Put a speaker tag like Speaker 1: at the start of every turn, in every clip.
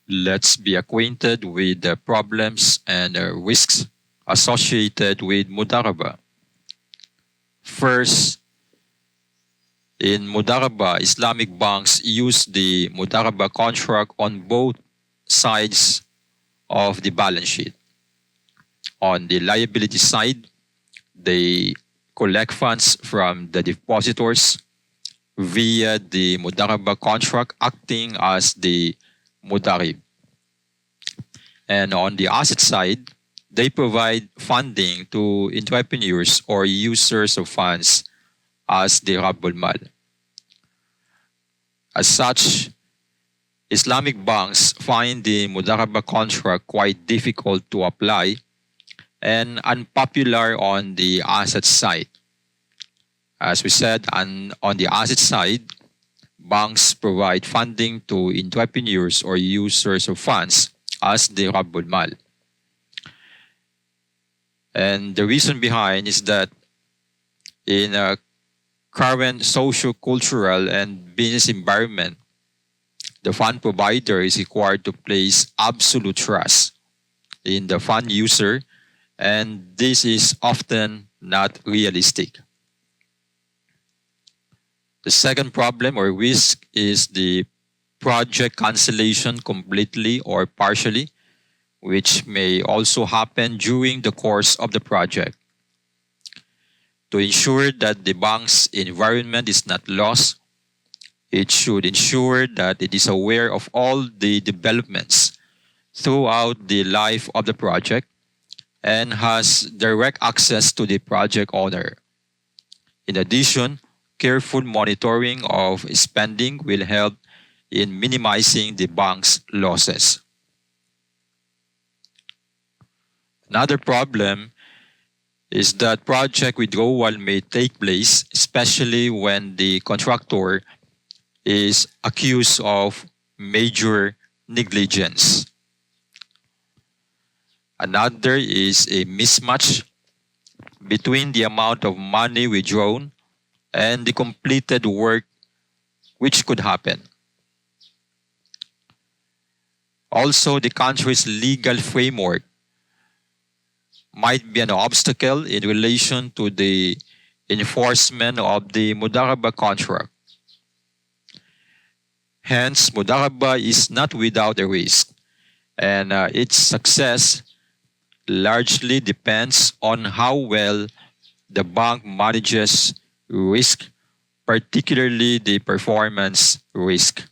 Speaker 1: Let's be acquainted with the problems and risks associated with Mudaraba. First, in Mudaraba, Islamic banks use the Mudaraba contract on both sides of the balance sheet. On the liability side, they collect funds from the depositors via the Mudaraba contract acting as the Mudarib. And on the asset side, they provide funding to entrepreneurs or users of funds as the Rabbul Mal. As such, Islamic banks find the Mudaraba contract quite difficult to apply and unpopular on the asset side. As we said, on the asset side, banks provide funding to entrepreneurs or users of funds as the Rabbul Mal. And the reason behind is that in a current socio-cultural and business environment, the fund provider is required to place absolute trust in the fund user, and this is often not realistic. The second problem or risk is the project cancellation completely or partially, which may also happen during the course of the project. To ensure that the bank's environment is not lost, it should ensure that it is aware of all the developments throughout the life of the project and has direct access to the project owner. In addition, careful monitoring of spending will help in minimizing the bank's losses. Another problem is that project withdrawal may take place, especially when the contractor is accused of major negligence. Another is a mismatch between the amount of money withdrawn and the completed work which could happen. Also, the country's legal framework might be an obstacle in relation to the enforcement of the Mudaraba contract. Hence, Mudaraba is not without a risk, and its success largely depends on how well the bank manages risk, particularly the performance risk.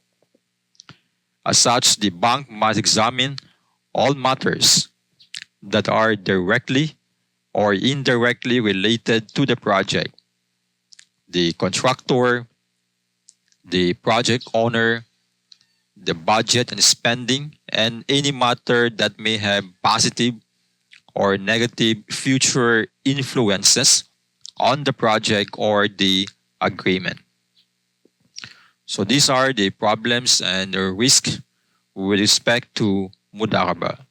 Speaker 1: As such, the bank must examine all matters that are directly or indirectly related to the project: the contractor, the project owner, the budget and spending, and any matter that may have positive or negative future influences on the project or the agreement. So these are the problems and the risks with respect to Mudaraba.